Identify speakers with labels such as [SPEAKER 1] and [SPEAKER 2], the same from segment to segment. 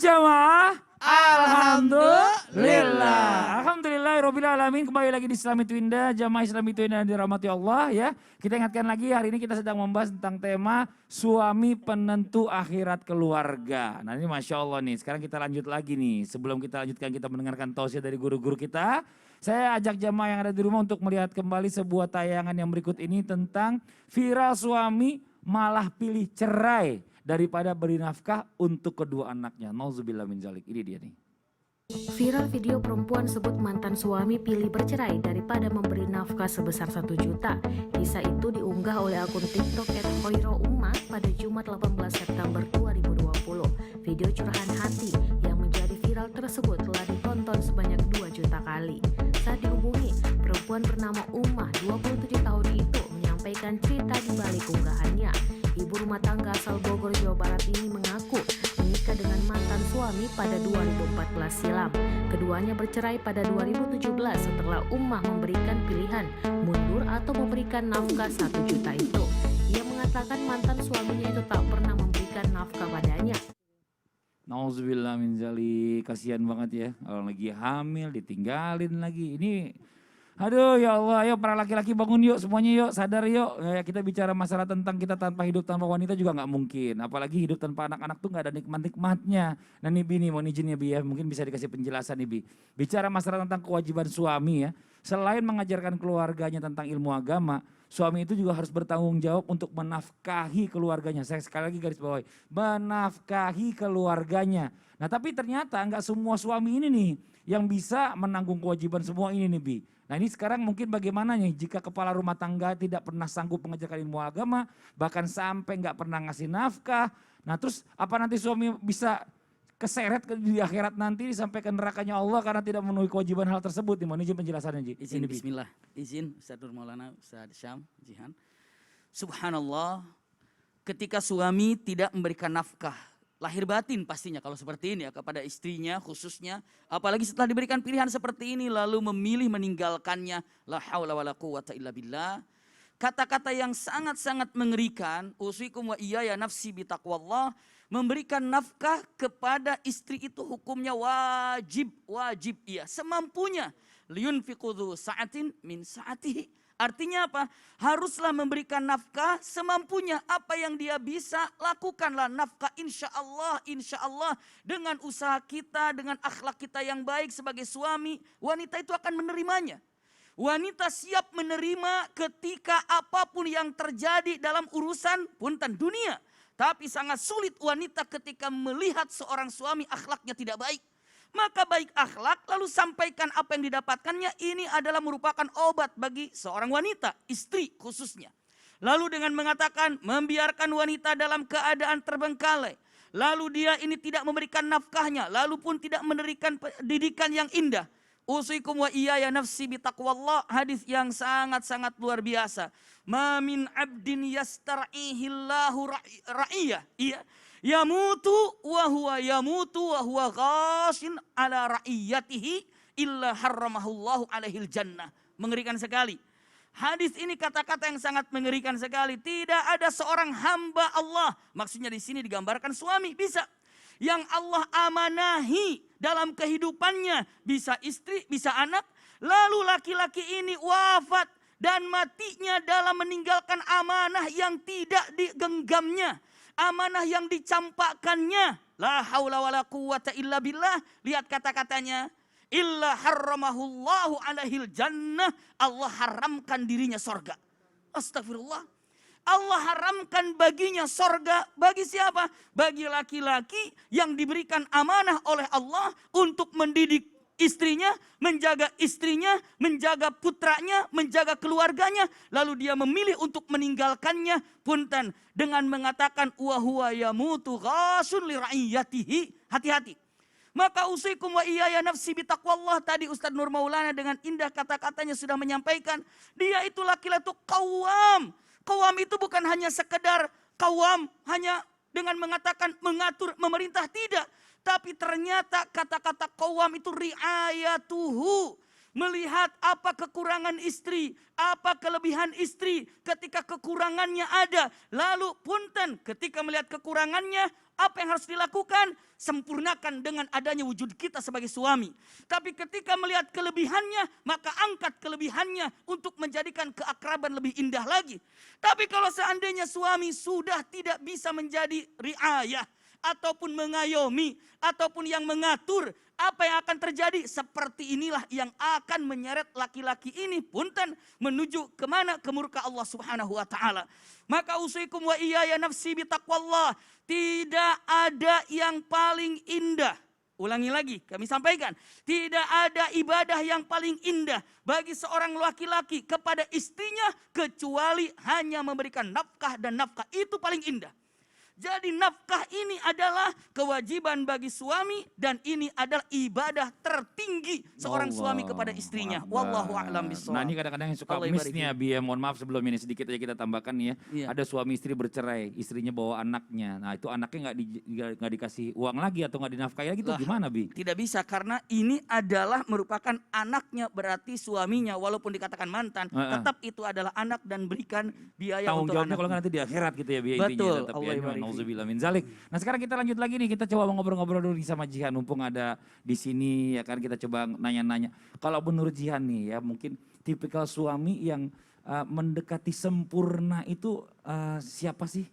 [SPEAKER 1] Jamaah.
[SPEAKER 2] Alhamdulillah.
[SPEAKER 1] Alhamdulillahirabbil alamin. Kembali lagi di Islami Twinda, Jamaah Islami Twinda yang dirahmati Allah ya. Kita ingatkan lagi hari ini kita sedang membahas tentang tema suami penentu akhirat keluarga. Nah ini Masya Allah nih, sekarang kita lanjut lagi nih. Sebelum kita lanjutkan kita mendengarkan tausiah dari guru-guru kita. Saya ajak jamaah yang ada di rumah untuk melihat kembali sebuah tayangan yang berikut ini tentang viral suami malah pilih cerai daripada beri nafkah untuk kedua anaknya. Nauzubillah min dzalik. Ini dia nih.
[SPEAKER 3] Viral video perempuan sebut mantan suami pilih bercerai daripada memberi nafkah sebesar 1 juta. Kisah itu diunggah oleh akun TikTok @khoiroummah pada Jumat 18 September 2020. Video curahan hati yang menjadi viral tersebut telah ditonton sebanyak 2 juta kali. Saat dihubungi, perempuan bernama Ummah 27 tahun itu menyampaikan cerita di balik unggahannya. Ibu rumah tangga asal Bogor, Jawa Barat ini mengaku menikah dengan mantan suami pada 2014 silam. Keduanya bercerai pada 2017 setelah Ummah memberikan pilihan mundur atau memberikan nafkah 1 juta itu. Ia mengatakan mantan suaminya itu tak pernah memberikan nafkah padanya.
[SPEAKER 1] Nauzubillah min dzalik. Kasihan banget ya, orang lagi hamil ditinggalin lagi. Ini aduh ya Allah, ayo para laki-laki bangun yuk semuanya yuk, sadar yuk. Ya, kita bicara masalah tentang kita tanpa hidup tanpa wanita juga nggak mungkin. Apalagi hidup tanpa anak-anak tuh nggak ada nikmat-nikmatnya. Nah nih Bi nih, mohon izin ya Bi ya, mungkin bisa dikasih penjelasan nih Bi. Bicara masalah tentang kewajiban suami ya, selain mengajarkan keluarganya tentang ilmu agama, suami itu juga harus bertanggung jawab untuk menafkahi keluarganya. Saya sekali lagi garis bawahi, menafkahi keluarganya. Nah tapi ternyata nggak semua suami ini nih yang bisa menanggung kewajiban semua ini nih Bi. Nah ini sekarang mungkin bagaimana nih jika kepala rumah tangga tidak pernah sanggup mengajarkan ilmu agama, bahkan sampai nggak pernah ngasih nafkah. Nah terus apa nanti suami bisa keseret di akhirat nanti sampai ke nerakanya Allah karena tidak memenuhi kewajiban hal tersebut. Mohon izin penjelasannya Ji.
[SPEAKER 2] Izin bismillah, izin Ustaz Nur Maulana, Ustaz Syam, Jihan. Subhanallah, ketika suami tidak memberikan nafkah, lahir batin pastinya kalau seperti ini ya kepada istrinya khususnya, apalagi setelah diberikan pilihan seperti ini lalu memilih meninggalkannya, la haula wala quwata illa billah. Kata-kata yang sangat-sangat mengerikan, usikum wa iyaya nafsi bitaqwallah, memberikan nafkah kepada istri itu hukumnya wajib iya, semampunya. Liyunfiqu dzu sa'atin min sa'atihi. Artinya apa? Haruslah memberikan nafkah semampunya. Apa yang dia bisa, lakukanlah nafkah insya Allah. Dengan usaha kita, dengan akhlak kita yang baik sebagai suami, wanita itu akan menerimanya. Wanita siap menerima ketika apapun yang terjadi dalam urusan punten dunia. Tapi sangat sulit wanita ketika melihat seorang suami akhlaknya tidak baik. Maka baik akhlak lalu sampaikan apa yang didapatkannya, ini adalah merupakan obat bagi seorang wanita, istri khususnya. Lalu dengan mengatakan membiarkan wanita dalam keadaan terbengkalai. Lalu dia ini tidak memberikan nafkahnya, lalu pun tidak memberikan pendidikan yang indah. Usikum wa iyaya nafsi bitaqwallah, hadis yang sangat-sangat luar biasa. Ma min abdin yastar'ihillahu ra'iyah. Iya. Yamutu wa huwa ghashin ala ra'iyatihi illa harramahullahu alaihil jannah. Mengerikan sekali. Hadis ini kata-kata yang sangat mengerikan sekali. Tidak ada seorang hamba Allah. Maksudnya di sini digambarkan suami bisa. Yang Allah amanahi dalam kehidupannya. Bisa istri, bisa anak. Lalu laki-laki ini wafat dan matinya dalam meninggalkan amanah yang tidak digenggamnya. Amanah yang dicampakkannya. La haula wala quwata illa billah. Lihat kata-katanya. Illa harramahullahu alaihil jannah. Allah haramkan dirinya sorga. Astagfirullah. Allah haramkan baginya sorga. Bagi siapa? Bagi laki-laki yang diberikan amanah oleh Allah untuk mendidik istrinya, menjaga putranya, menjaga keluarganya. Lalu dia memilih untuk meninggalkannya. Punten, dengan mengatakan wa huwa yamutu ghasun li ra'iyatihi. Hati-hati. Maka usikum wa iyaya nafsi bitaqwallah. Tadi Ustaz Nur Maulana dengan indah kata-katanya sudah menyampaikan. Dia itu laki-laki itu qawwam. Qawwam itu bukan hanya sekedar qawwam, hanya dengan mengatakan mengatur, memerintah, tidak. Tapi ternyata kata-kata qawwam itu riayatuhu. melihat apa kekurangan istri, apa kelebihan istri. Ketika kekurangannya ada, lalu punten ketika melihat kekurangannya, apa yang harus dilakukan? Sempurnakan dengan adanya wujud kita sebagai suami. Tapi ketika melihat kelebihannya, maka angkat kelebihannya untuk menjadikan keakraban lebih indah lagi. Tapi kalau seandainya suami sudah tidak bisa menjadi riayah, ataupun mengayomi, ataupun yang mengatur, apa yang akan terjadi? Seperti inilah yang akan menyeret laki-laki ini punten menuju kemana? Ke murka Allah Subhanahu wa taala. Maka usikum wa iyaya nafsi bitaqwallah. Tidak ada yang paling indah. Ulangi lagi, kami sampaikan. Tidak ada ibadah yang paling indah bagi seorang laki-laki kepada istrinya kecuali hanya memberikan nafkah, dan nafkah itu paling indah. Jadi nafkah ini adalah kewajiban bagi suami, dan ini adalah ibadah tertinggi seorang suami kepada istrinya. Wallahu a'lam bishawab.
[SPEAKER 1] Nah, ini kadang-kadang yang suka miss nih Abi, mohon maaf sebelum ini sedikit aja kita tambahkan nih ya.
[SPEAKER 2] Iya.
[SPEAKER 1] Ada suami istri bercerai, istrinya bawa anaknya. Nah, itu anaknya nggak dikasih uang lagi atau nggak dinafkahi lagi, itu gimana Bi?
[SPEAKER 2] Tidak bisa, karena ini adalah merupakan anaknya, berarti suaminya walaupun dikatakan mantan, tetap itu adalah anak dan berikan biaya
[SPEAKER 1] Tanggung
[SPEAKER 2] untuk
[SPEAKER 1] jawabnya
[SPEAKER 2] anak.
[SPEAKER 1] kalau nggak nanti di akhirat gitu ya Bi,
[SPEAKER 2] Betul,
[SPEAKER 1] intinya tetap
[SPEAKER 2] Allah
[SPEAKER 1] ya.
[SPEAKER 2] ibarik.
[SPEAKER 1] Nauzubillah min zalik. Nah, sekarang kita lanjut lagi nih, kita coba ngobrol-ngobrol dulu nih sama Jihan, mumpung ada di sini ya kan, kita coba nanya-nanya. Kalau menurut Jihan nih ya, mungkin tipikal suami yang mendekati sempurna itu siapa sih?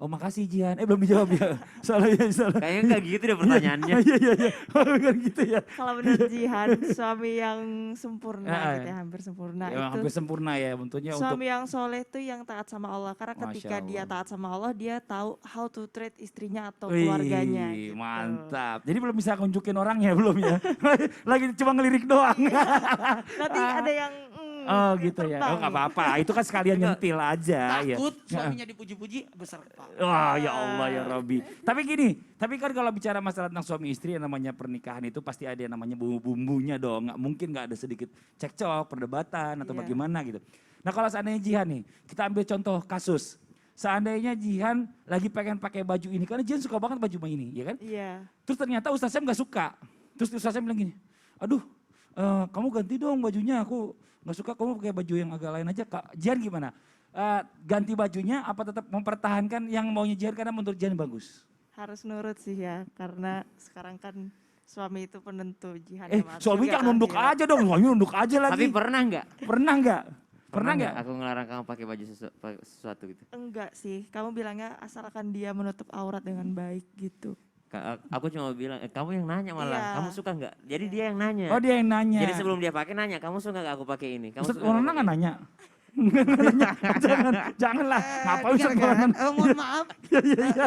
[SPEAKER 1] Oh makasih Jihan, belum dijawab ya. Salah.
[SPEAKER 4] Kayaknya enggak gitu deh pertanyaannya.
[SPEAKER 1] Iya. Bukan gitu ya.
[SPEAKER 5] Kalau menurut Jihan, suami yang sempurna gitu ya, hampir sempurna
[SPEAKER 1] Ya,
[SPEAKER 5] itu.
[SPEAKER 1] hampir sempurna ya bentuknya untuk.
[SPEAKER 5] Suami yang soleh itu yang taat sama Allah. Karena ketika
[SPEAKER 1] Masya
[SPEAKER 5] dia
[SPEAKER 1] Allah.
[SPEAKER 5] taat sama Allah, dia tahu how to treat istrinya atau
[SPEAKER 1] Wih,
[SPEAKER 5] keluarganya. Gitu.
[SPEAKER 1] mantap. Jadi belum bisa nunjukin orangnya belum ya. Lagi cuma ngelirik doang.
[SPEAKER 5] Nanti ada yang
[SPEAKER 1] Oh gitu ya. Oh nggak apa-apa. Itu kan sekalian nyentil aja ya.
[SPEAKER 2] Takut suaminya dipuji-puji besar kepala.
[SPEAKER 1] Wah ya Allah ya Rabbi. Tapi gini, tapi kan kalau bicara masalah tentang suami istri yang namanya pernikahan itu pasti ada yang namanya bumbu-bumbunya dong. Nggak mungkin nggak ada sedikit cekcok, perdebatan atau
[SPEAKER 5] Iya.
[SPEAKER 1] bagaimana gitu. Nah kalau seandainya Jihan nih, kita ambil contoh kasus. Seandainya Jihan lagi pengen pakai baju ini, karena Jihan suka banget baju ini, ya kan?
[SPEAKER 5] Iya.
[SPEAKER 1] Terus ternyata Ustaz Sam nggak suka. Terus Ustaz Sam bilang gini, aduh kamu ganti dong bajunya, aku nggak suka kamu pakai baju yang agak lain aja. Kak Jihan gimana? Ganti bajunya apa tetap mempertahankan yang maunya Jihan karena menurut Jihan bagus?
[SPEAKER 5] Harus nurut sih ya, karena sekarang kan suami itu penentu. Jihan sama
[SPEAKER 1] Suami
[SPEAKER 5] surga
[SPEAKER 1] jangan nunduk
[SPEAKER 5] akhirat.
[SPEAKER 1] aja dong, suami nunduk aja lagi.
[SPEAKER 4] Tapi pernah enggak?
[SPEAKER 1] Pernah nggak? Pernah nggak?
[SPEAKER 4] Aku ngelarang kamu pakai baju sesuatu gitu.
[SPEAKER 5] Enggak sih, kamu bilangnya asalkan dia menutup aurat dengan baik gitu.
[SPEAKER 4] Aku cuma bilang, kamu yang nanya malah,
[SPEAKER 5] Iya.
[SPEAKER 4] kamu suka enggak? Jadi dia yang nanya.
[SPEAKER 1] Oh dia yang nanya.
[SPEAKER 4] Jadi sebelum dia pakai nanya, kamu suka enggak aku pakai ini? Kamu
[SPEAKER 1] Ustaz
[SPEAKER 4] suka
[SPEAKER 1] Maulana nggak nanya? Janganlah. Ngapain Ustaz Maulana?
[SPEAKER 2] Mohon maaf,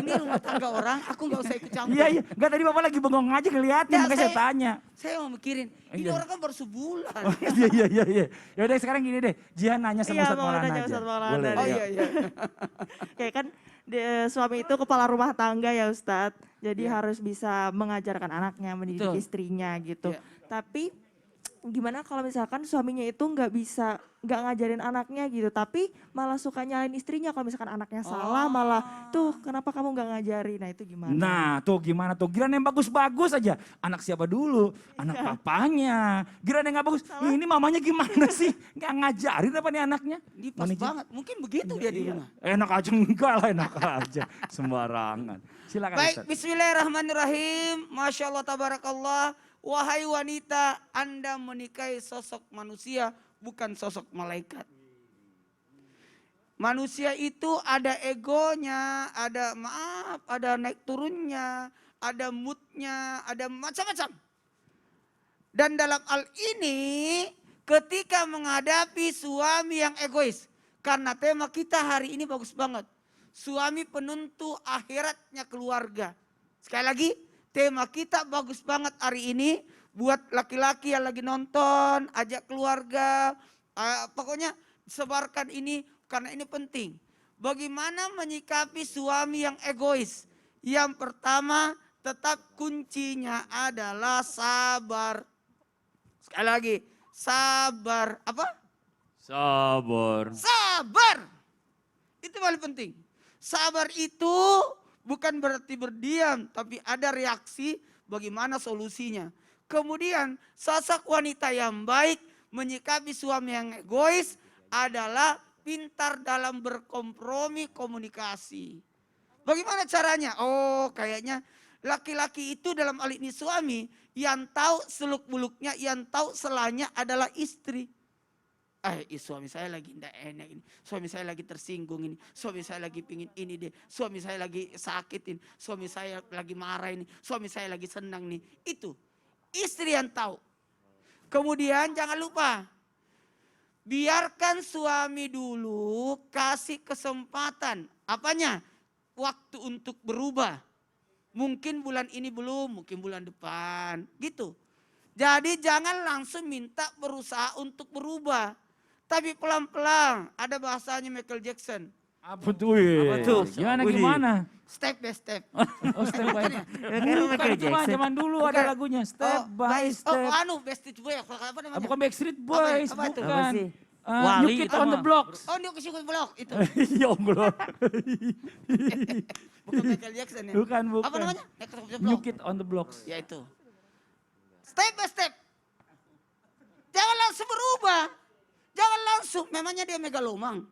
[SPEAKER 2] ini rumah tangga orang, aku nggak usah ikut campur.
[SPEAKER 1] Iya. Enggak tadi Bapak lagi bengong aja ngeliatin,
[SPEAKER 2] Ya,
[SPEAKER 1] makanya saya
[SPEAKER 2] saya-
[SPEAKER 1] tanya.
[SPEAKER 2] Saya mau mikirin, ini
[SPEAKER 1] Iya.
[SPEAKER 2] orang kan baru sebulan.
[SPEAKER 1] Iya. Ya udah sekarang gini deh, Jihan nanya sama
[SPEAKER 5] Iya,
[SPEAKER 1] Ustaz
[SPEAKER 5] mau
[SPEAKER 1] Maulana
[SPEAKER 5] nanya
[SPEAKER 1] aja.
[SPEAKER 5] Ustaz Maulana.
[SPEAKER 1] Boleh.
[SPEAKER 2] Oh
[SPEAKER 1] yuk.
[SPEAKER 2] iya.
[SPEAKER 5] Kayak kan suami itu kepala rumah tangga ya Ustadz. Jadi
[SPEAKER 2] Iya.
[SPEAKER 5] harus bisa mengajarkan anaknya, mendidik
[SPEAKER 2] Betul.
[SPEAKER 5] istrinya gitu.
[SPEAKER 2] Iya.
[SPEAKER 5] Tapi gimana kalau misalkan suaminya itu nggak ngajarin anaknya gitu, tapi malah suka nyalain istrinya kalau misalkan anaknya salah, malah tuh kenapa kamu nggak ngajarin? Nah itu gimana?
[SPEAKER 1] Nah tuh gimana tuh, giliran yang bagus-bagus aja. Anak siapa dulu? Anak papanya. Giliran yang gak bagus, ini mamanya gimana sih? Gak ngajarin apa nih anaknya?
[SPEAKER 2] Ini pas
[SPEAKER 1] Mana, Ji?
[SPEAKER 2] banget, mungkin begitu dia di rumah.
[SPEAKER 1] Enak aja enggak lah, enak aja. Sembarangan. Silakan
[SPEAKER 2] Baik,
[SPEAKER 1] Ustaz.
[SPEAKER 2] bismillahirrahmanirrahim. Masya Allah, tabarakallah. Wahai wanita, Anda menikahi sosok manusia, bukan sosok malaikat. Manusia itu ada egonya, ada naik turunnya, ada moodnya, ada macam-macam. Dan dalam hal ini, ketika menghadapi suami yang egois, karena tema kita hari ini bagus banget. Suami penentu akhiratnya keluarga. Sekali lagi, tema kita bagus banget hari ini. Buat laki-laki yang lagi nonton, ajak keluarga. Pokoknya sebarkan ini karena ini penting. Bagaimana menyikapi suami yang egois? Yang pertama, tetap kuncinya adalah sabar. Sekali lagi, sabar. Apa?
[SPEAKER 4] sabar.
[SPEAKER 2] Sabar. Itu paling penting. Sabar itu bukan berarti berdiam, tapi ada reaksi bagaimana solusinya. Kemudian sosok wanita yang baik
[SPEAKER 6] Menyikapi suami yang egois adalah pintar dalam berkompromi komunikasi. Bagaimana caranya? Oh, kayaknya laki-laki itu dalam hal ini suami yang tahu seluk-beluknya, yang tahu selanya adalah istri. Suami saya lagi tidak enak ini, suami saya lagi tersinggung ini, suami saya lagi pingin ini deh, suami saya lagi sakit ini, suami saya lagi marah ini, suami saya lagi senang nih. Itu istri yang tahu. Kemudian jangan lupa, biarkan suami dulu kasih kesempatan. Apanya? Waktu untuk berubah. Mungkin bulan ini belum, mungkin bulan depan. Gitu. Jadi jangan langsung minta berusaha untuk berubah. Tapi pelan-pelan, ada bahasanya Michael Jackson.
[SPEAKER 1] Apa tuh? Apa
[SPEAKER 4] tuh?
[SPEAKER 1] Gimana?
[SPEAKER 6] Step by step.
[SPEAKER 1] Oh, step by step.
[SPEAKER 4] Michael
[SPEAKER 1] Bukan, itu mah
[SPEAKER 4] Jackson.
[SPEAKER 1] zaman dulu ada lagunya. Step by step.
[SPEAKER 6] Backstreet Boys. Apa namanya?
[SPEAKER 1] Bukan Backstreet Boys,
[SPEAKER 6] Apa itu?
[SPEAKER 4] Apa
[SPEAKER 1] bukan.
[SPEAKER 4] sih?
[SPEAKER 1] New
[SPEAKER 4] Wali
[SPEAKER 1] Kid
[SPEAKER 4] itu
[SPEAKER 1] on the
[SPEAKER 4] mah.
[SPEAKER 1] Blocks.
[SPEAKER 6] Oh, New Kid on the Block itu.
[SPEAKER 1] Ya Allah.
[SPEAKER 6] Bukan Michael Jackson ya.
[SPEAKER 1] Bukan.
[SPEAKER 6] Apa namanya? New Kid on the
[SPEAKER 1] New
[SPEAKER 6] Block.
[SPEAKER 1] Kid on the Blocks.
[SPEAKER 6] Ya itu. Step by step. Jangan langsung berubah. Jangan langsung. Memangnya dia megalomang.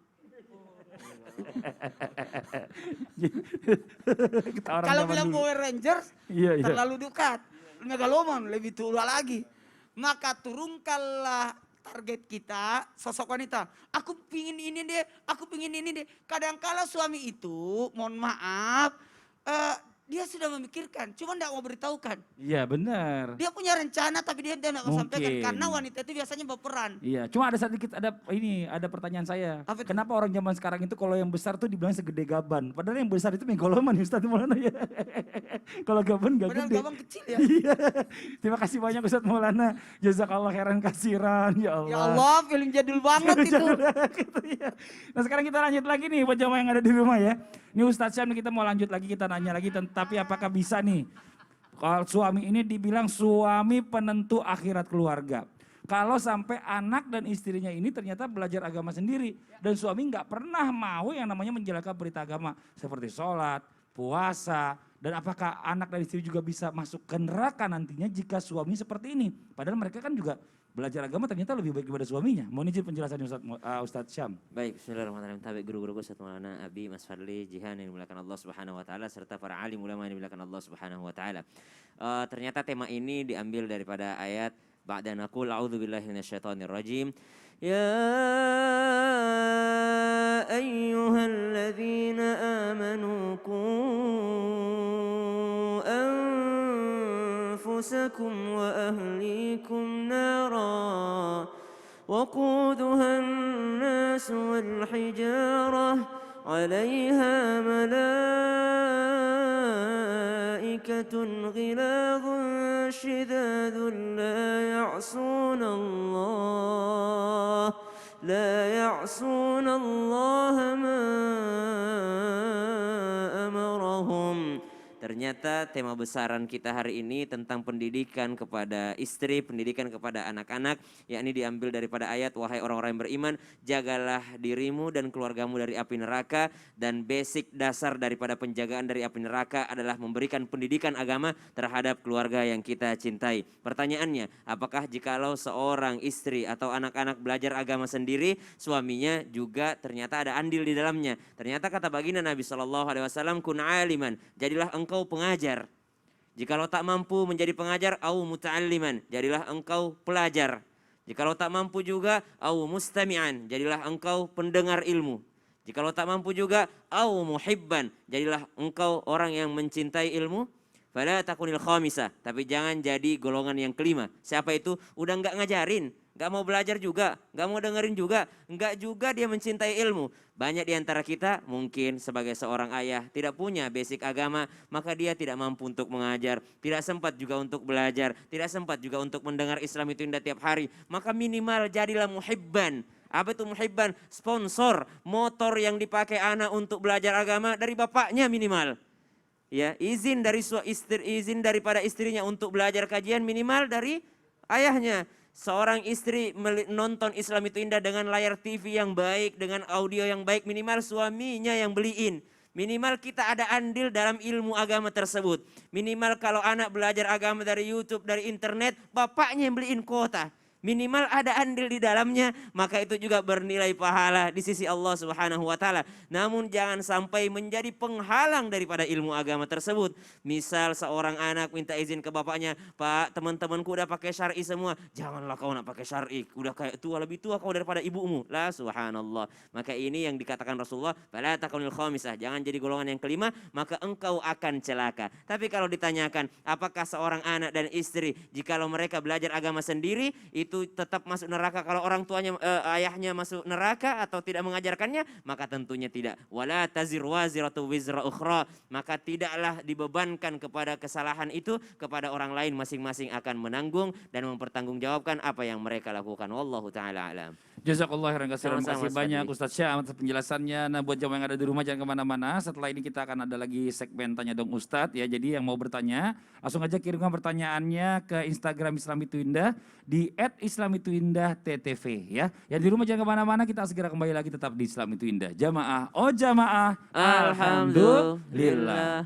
[SPEAKER 1] Kita orang
[SPEAKER 6] Kalau
[SPEAKER 1] zaman
[SPEAKER 6] bilang
[SPEAKER 1] dulu.
[SPEAKER 6] Power Rangers,
[SPEAKER 1] Iya.
[SPEAKER 6] terlalu dekat. Megalomang lebih tua lagi. Maka turunkanlah target kita, sosok wanita. Aku pingin ini deh, aku pingin ini deh. Kadangkala suami itu, mohon maaf, dia sudah memikirkan, cuma tidak mau beritahukan.
[SPEAKER 1] Iya benar.
[SPEAKER 6] Dia punya rencana tapi dia tidak mau sampaikan.
[SPEAKER 1] Mungkin.
[SPEAKER 6] Karena wanita itu biasanya berperan.
[SPEAKER 1] Iya, cuma ada sedikit ada pertanyaan saya.
[SPEAKER 6] Apa itu?
[SPEAKER 1] Kenapa orang zaman sekarang itu kalau yang besar tuh dibilang segede gaban? Padahal yang besar itu megaloman Ustaz Maulana ya. Kalau gaban gak
[SPEAKER 6] Padahal
[SPEAKER 1] gede.
[SPEAKER 6] gabang kecil ya.
[SPEAKER 1] Iya. Terima kasih banyak Ustaz Maulana. Jazakallah khairan kasiran. Ya Allah.
[SPEAKER 6] Ya Allah, film jadul banget itu.
[SPEAKER 1] Gitu ya. Nah sekarang kita lanjut lagi nih buat jamaah yang ada di rumah ya. Ini Ustaz Syam nih kita mau lanjut lagi, kita nanya lagi. Tapi apakah bisa nih? Kalau suami ini dibilang suami penentu akhirat keluarga. Kalau sampai anak dan istrinya ini ternyata belajar agama sendiri. Dan suami nggak pernah mau yang namanya menjalankan berita agama. Seperti sholat, puasa. Dan apakah anak dan istri juga bisa masuk ke neraka nantinya jika suami seperti ini. Padahal mereka kan juga belajar agama ternyata lebih baik daripada suaminya. Mohon izin penjelasannya Ustaz Syam.
[SPEAKER 4] Baik, bismillahirrahmanirrahim. Tabi guru-guruku Ustaz Maulana, Abi, Mas Fadli, Jihan yang dimuliakan Allah Subhanahu wa taala serta para alim ulama yang dimuliakan Allah Subhanahu wa taala. Ternyata tema ini diambil daripada ayat ba'da naqul a'udzubillahi minasyaitonir rajim. Ya ayyuhalladzina amanu qu أنفسكم وأهليكم نارا وقودها الناس والحجارة عليها ملائكة غلاظ شداد لا يعصون الله ما أمرهم. Ternyata tema besaran kita hari ini tentang pendidikan kepada istri, pendidikan kepada anak-anak, yakni diambil daripada ayat, wahai orang-orang yang beriman, jagalah dirimu dan keluargamu dari api neraka, dan basic dasar daripada penjagaan dari api neraka adalah memberikan pendidikan agama terhadap keluarga yang kita cintai. Pertanyaannya, apakah jikalau seorang istri atau anak-anak belajar agama sendiri, suaminya juga ternyata ada andil di dalamnya? Ternyata kata baginda Nabi SAW, kun aliman, jadilah engkau pengajar. Jikalau tak mampu menjadi pengajar, au muta'alliman, jadilah engkau pelajar. Jikalau tak mampu juga, au mustami'an, jadilah engkau pendengar ilmu. Jikalau tak mampu juga, au muhibban, jadilah engkau orang yang mencintai ilmu. Fala takunil khamisah, tapi jangan jadi golongan yang kelima. Siapa itu? Udah enggak ngajarin, enggak mau belajar juga, enggak mau dengerin juga, enggak juga dia mencintai ilmu. Banyak di antara kita mungkin sebagai seorang ayah tidak punya basic agama, maka dia tidak mampu untuk mengajar, tidak sempat juga untuk belajar, tidak sempat juga untuk mendengar Islam itu indah tiap hari. Maka minimal jadilah muhibban. Apa itu muhibban? Sponsor motor yang dipakai anak untuk belajar agama dari bapaknya minimal. Ya, izin daripada istrinya untuk belajar kajian minimal dari ayahnya. Seorang istri menonton Islam itu indah dengan layar TV yang baik, dengan audio yang baik, minimal suaminya yang beliin. Minimal kita ada andil dalam ilmu agama tersebut. Minimal kalau anak belajar agama dari YouTube, dari internet, bapaknya yang beliin kuota. minimal ada andil di dalamnya, maka itu juga bernilai pahala di sisi Allah Subhanahu wa taala. Namun jangan sampai menjadi penghalang daripada ilmu agama tersebut. Misal seorang anak minta izin ke bapaknya, "Pak, teman-temanku udah pakai syar'i semua. Janganlah kau nak pakai syar'i. Udah kayak tua, lebih tua kau daripada ibumu." Lah subhanallah. Maka ini yang dikatakan Rasulullah, "Fala takunil khamisah." Jangan jadi golongan yang kelima, maka engkau akan celaka. Tapi kalau ditanyakan, apakah seorang anak dan istri jikalau mereka belajar agama sendiri itu tetap masuk neraka kalau orang tuanya ayahnya masuk neraka atau tidak mengajarkannya? Maka tentunya tidak. Wala tazir waziratu wizra ukhra. Maka tidaklah dibebankan kepada kesalahan itu kepada orang lain, masing-masing akan menanggung dan mempertanggungjawabkan apa yang mereka lakukan. Wallahu taala alam.
[SPEAKER 1] Jazakallah khairan katsiran. Terima
[SPEAKER 4] Sama-sama,
[SPEAKER 1] kasih banyak
[SPEAKER 4] Ustaz
[SPEAKER 1] Ustaz Syam atas penjelasannya. Nah, buat jamaah yang ada di rumah jangan kemana-mana. Setelah ini kita akan ada lagi segmen Tanya Dong Ustadz ya. Jadi yang mau bertanya langsung aja kirimkan pertanyaannya ke Instagram Islam Itu Indah di @islamituindah_ttv ya. Yang di rumah jangan kemana-mana, kita segera kembali lagi tetap di Islam Itu Indah. Jamaah, oh jamaah,
[SPEAKER 4] Alhamdulillah.